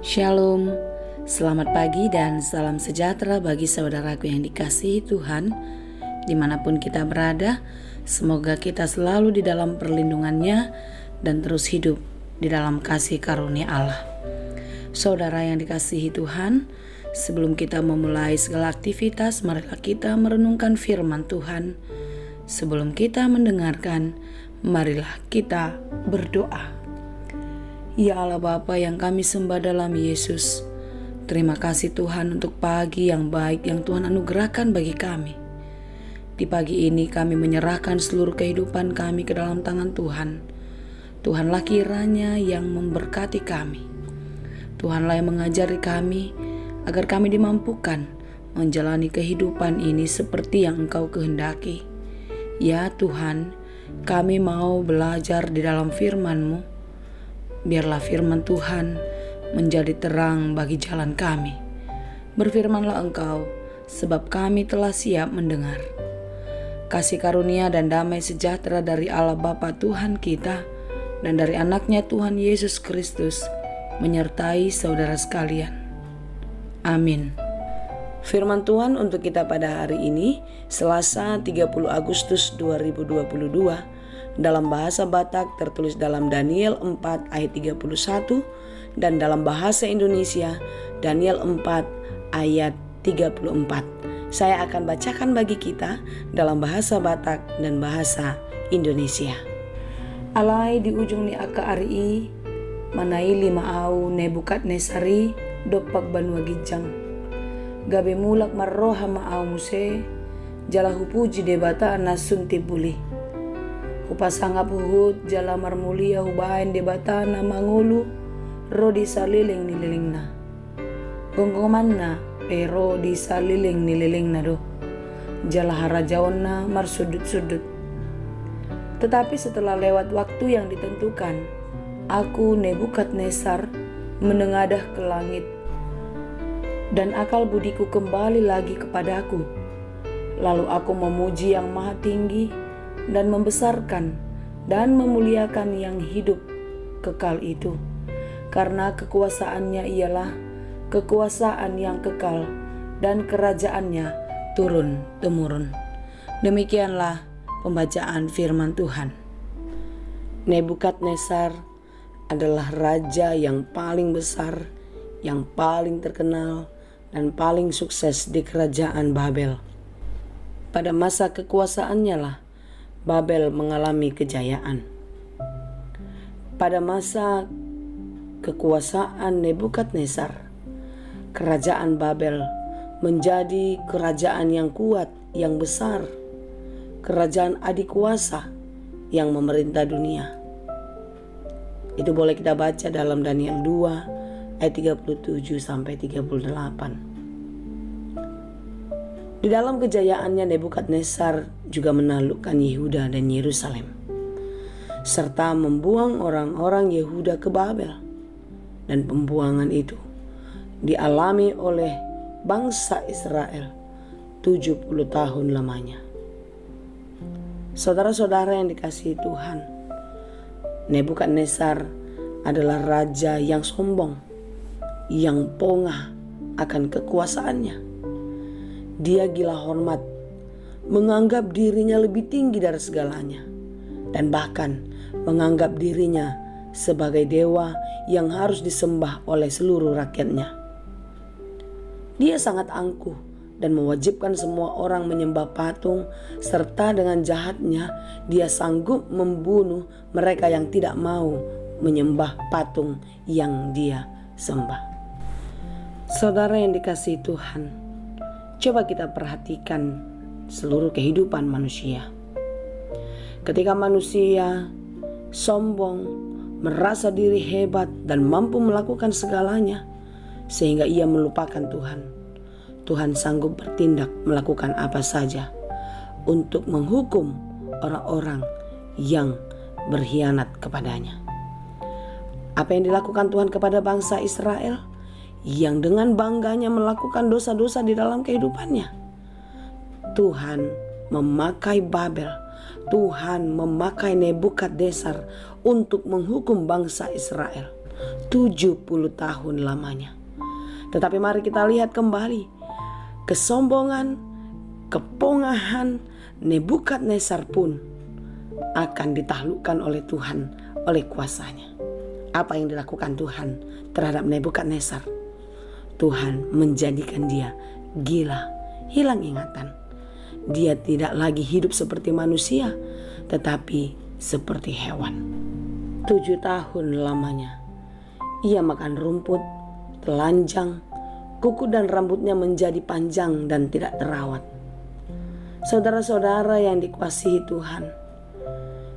Shalom, selamat pagi dan salam sejahtera bagi saudaraku yang dikasihi Tuhan. Dimanapun kita berada, semoga kita selalu di dalam perlindungannya dan terus hidup di dalam kasih karunia Allah. Saudara yang dikasihi Tuhan, sebelum kita memulai segala aktivitas, marilah kita merenungkan firman Tuhan. Sebelum kita mendengarkan, marilah kita berdoa. Ya Allah Bapa yang kami sembah dalam Yesus, terima kasih Tuhan untuk pagi yang baik yang Tuhan anugerahkan bagi kami. Di pagi ini kami menyerahkan seluruh kehidupan kami ke dalam tangan Tuhan. Tuhanlah kiranya yang memberkati kami. Tuhanlah yang mengajari kami agar kami dimampukan menjalani kehidupan ini seperti yang Engkau kehendaki. Ya Tuhan, kami mau belajar di dalam firman-Mu. Biarlah firman Tuhan menjadi terang bagi jalan kami. Berfirmanlah Engkau, sebab kami telah siap mendengar. Kasih karunia dan damai sejahtera dari Allah Bapa Tuhan kita dan dari anaknya Tuhan Yesus Kristus menyertai saudara sekalian. Amin. Firman Tuhan untuk kita pada hari ini, Selasa 30 Agustus 2022, dalam bahasa Batak tertulis dalam Daniel 4 ayat 31 dan dalam bahasa Indonesia Daniel 4 ayat 34. Saya akan bacakan bagi kita dalam bahasa Batak dan bahasa Indonesia. Alai di ujung ni aka ari manai lima au Nebukadnesari dopak banua gijang gabe mulak marroha ma'au muse jalahu puji debata nasunti buli upasangap huhut jala marmulia hubain debata na mangulu rodi saliling nililingna gonggomanna pero di saliling nililingna do jala harajaonna marsudut-sudut. Tetapi setelah lewat waktu yang ditentukan, aku Nebukadnezar menengadah ke langit dan akal budiku kembali lagi kepadaku. Lalu aku memuji yang maha tinggi dan membesarkan dan memuliakan yang hidup kekal itu, karena kekuasaannya ialah kekuasaan yang kekal dan kerajaannya turun-temurun. Demikianlah pembacaan firman Tuhan. Nebukadnezar adalah raja yang paling besar, yang paling terkenal dan paling sukses di kerajaan Babel. Pada masa kekuasaannya lah Babel mengalami kejayaan. Pada masa kekuasaan Nebukadnezar, kerajaan Babel menjadi kerajaan yang kuat, yang besar, kerajaan adikuasa yang memerintah dunia. Itu boleh kita baca dalam Daniel 2 ayat 37 sampai 38. Di dalam kejayaannya Nebukadnezar juga menaklukkan Yehuda dan Yerusalem, serta membuang orang-orang Yehuda ke Babel. Dan pembuangan itu dialami oleh bangsa Israel 70 tahun lamanya. Saudara-saudara yang dikasihi Tuhan, Nebukadnezar adalah raja yang sombong, yang pongah akan kekuasaannya. Dia gila hormat, menganggap dirinya lebih tinggi dari segalanya, dan bahkan menganggap dirinya sebagai dewa yang harus disembah oleh seluruh rakyatnya. Dia sangat angkuh dan mewajibkan semua orang menyembah patung, serta dengan jahatnya dia sanggup membunuh mereka yang tidak mau menyembah patung yang dia sembah. Saudara yang dikasihi Tuhan, coba kita perhatikan seluruh kehidupan manusia. Ketika manusia sombong, merasa diri hebat dan mampu melakukan segalanya, sehingga ia melupakan Tuhan, Tuhan sanggup bertindak melakukan apa saja untuk menghukum orang-orang yang berkhianat kepadanya. Apa yang dilakukan Tuhan kepada bangsa Israel yang dengan bangganya melakukan dosa-dosa di dalam kehidupannya? Tuhan memakai Babel, Tuhan memakai Nebukadnezar untuk menghukum bangsa Israel. 70 tahun lamanya. Tetapi mari kita lihat kembali kesombongan, kepongahan Nebukadnezar pun akan ditaklukkan oleh Tuhan oleh kuasanya. Apa yang dilakukan Tuhan terhadap Nebukadnezar? Tuhan menjadikan dia gila, hilang ingatan. Dia tidak lagi hidup seperti manusia, tetapi seperti hewan. 7 tahun lamanya ia makan rumput, telanjang, kuku dan rambutnya menjadi panjang dan tidak terawat. Saudara-saudara yang dikasihi Tuhan,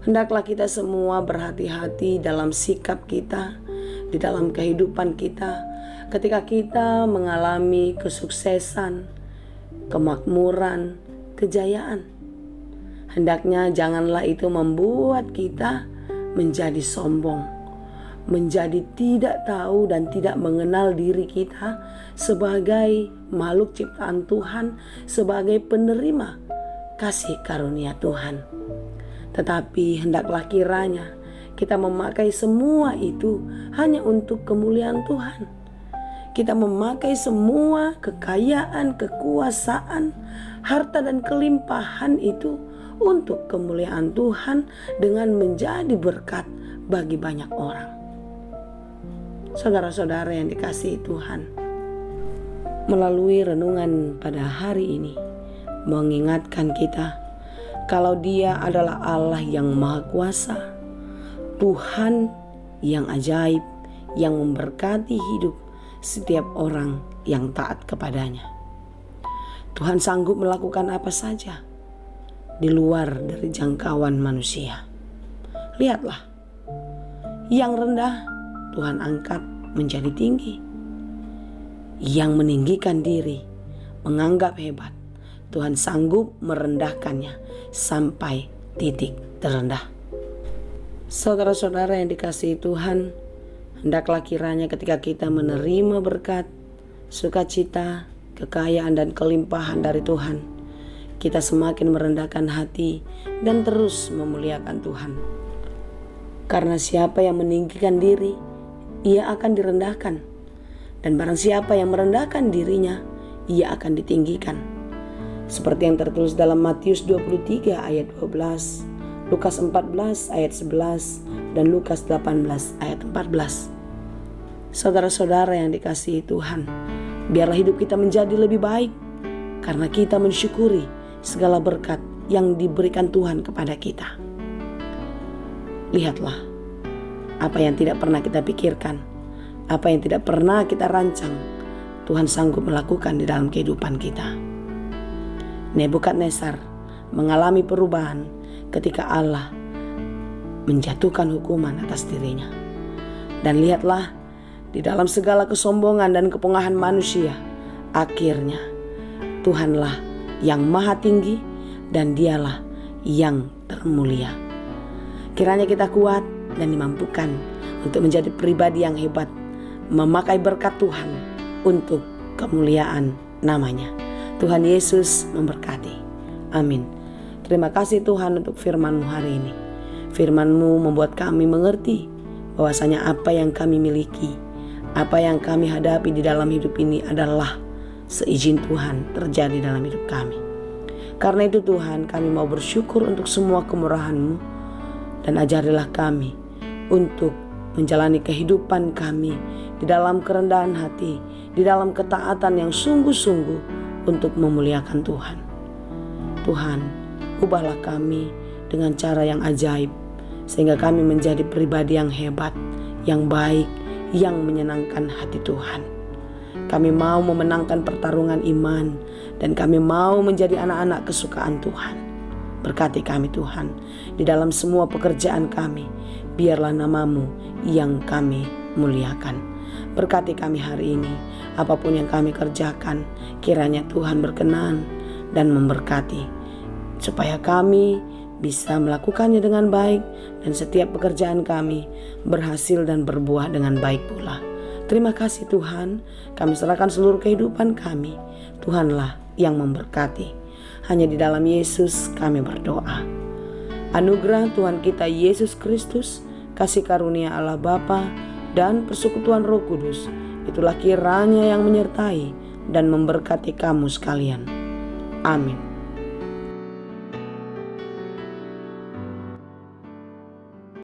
hendaklah kita semua berhati-hati dalam sikap kita, di dalam kehidupan kita, ketika kita mengalami kesuksesan, kemakmuran, kejayaan. Hendaknya janganlah itu membuat kita menjadi sombong, menjadi tidak tahu dan tidak mengenal diri kita sebagai makhluk ciptaan Tuhan, sebagai penerima kasih karunia Tuhan. Tetapi hendaklah kiranya kita memakai semua itu hanya untuk kemuliaan Tuhan. Kita memakai semua kekayaan, kekuasaan, harta dan kelimpahan itu untuk kemuliaan Tuhan dengan menjadi berkat bagi banyak orang. Saudara-saudara yang dikasihi Tuhan, melalui renungan pada hari ini mengingatkan kita kalau Dia adalah Allah yang Maha Kuasa, Tuhan yang ajaib, yang memberkati hidup setiap orang yang taat kepadanya. Tuhan sanggup melakukan apa saja di luar dari jangkauan manusia. Lihatlah, yang rendah Tuhan angkat menjadi tinggi, yang meninggikan diri, menganggap hebat, Tuhan sanggup merendahkannya sampai titik terendah. Saudara-saudara yang dikasihi Tuhan, hendaklah kiranya ketika kita menerima berkat, sukacita, kekayaan dan kelimpahan dari Tuhan, kita semakin merendahkan hati dan terus memuliakan Tuhan. Karena siapa yang meninggikan diri, ia akan direndahkan. Dan barang siapa yang merendahkan dirinya, ia akan ditinggikan. Seperti yang tertulis dalam Matius 23 ayat 12, Lukas 14 ayat 11, dan Lukas 18 ayat 14. Saudara-saudara yang dikasihi Tuhan, biarlah hidup kita menjadi lebih baik karena kita mensyukuri segala berkat yang diberikan Tuhan kepada kita. Lihatlah, apa yang tidak pernah kita pikirkan, apa yang tidak pernah kita rancang, Tuhan sanggup melakukan di dalam kehidupan kita. Nebukadnezar mengalami perubahan ketika Allah menjatuhkan hukuman atas dirinya. Dan lihatlah, di dalam segala kesombongan dan kepongahan manusia, akhirnya Tuhanlah yang maha tinggi dan Dialah yang termulia. Kiranya kita kuat dan dimampukan untuk menjadi pribadi yang hebat, memakai berkat Tuhan untuk kemuliaan namanya. Tuhan Yesus memberkati. Amin. Terima kasih Tuhan untuk firman-Mu hari ini. Firman-Mu membuat kami mengerti bahwasanya apa yang kami miliki, apa yang kami hadapi di dalam hidup ini adalah seizin Tuhan terjadi dalam hidup kami. Karena itu Tuhan, kami mau bersyukur untuk semua kemurahan-Mu, dan ajarilah kami untuk menjalani kehidupan kami di dalam kerendahan hati, di dalam ketaatan yang sungguh-sungguh untuk memuliakan Tuhan. Tuhan, ubahlah kami dengan cara yang ajaib, sehingga kami menjadi pribadi yang hebat, yang baik, yang menyenangkan hati Tuhan. Kami mau memenangkan pertarungan iman, dan kami mau menjadi anak-anak kesukaan Tuhan. Berkati kami Tuhan, di dalam semua pekerjaan kami, biarlah nama-Mu yang kami muliakan. Berkati kami hari ini, apapun yang kami kerjakan, kiranya Tuhan berkenan dan memberkati, supaya kami bisa melakukannya dengan baik, dan setiap pekerjaan kami berhasil dan berbuah dengan baik pula. Terima kasih Tuhan, kami serahkan seluruh kehidupan kami. Tuhanlah yang memberkati. Hanya di dalam Yesus kami berdoa. Anugerah Tuhan kita Yesus Kristus, kasih karunia Allah Bapa, dan persekutuan Roh Kudus, itulah kiranya yang menyertai dan memberkati kamu sekalian. Amin.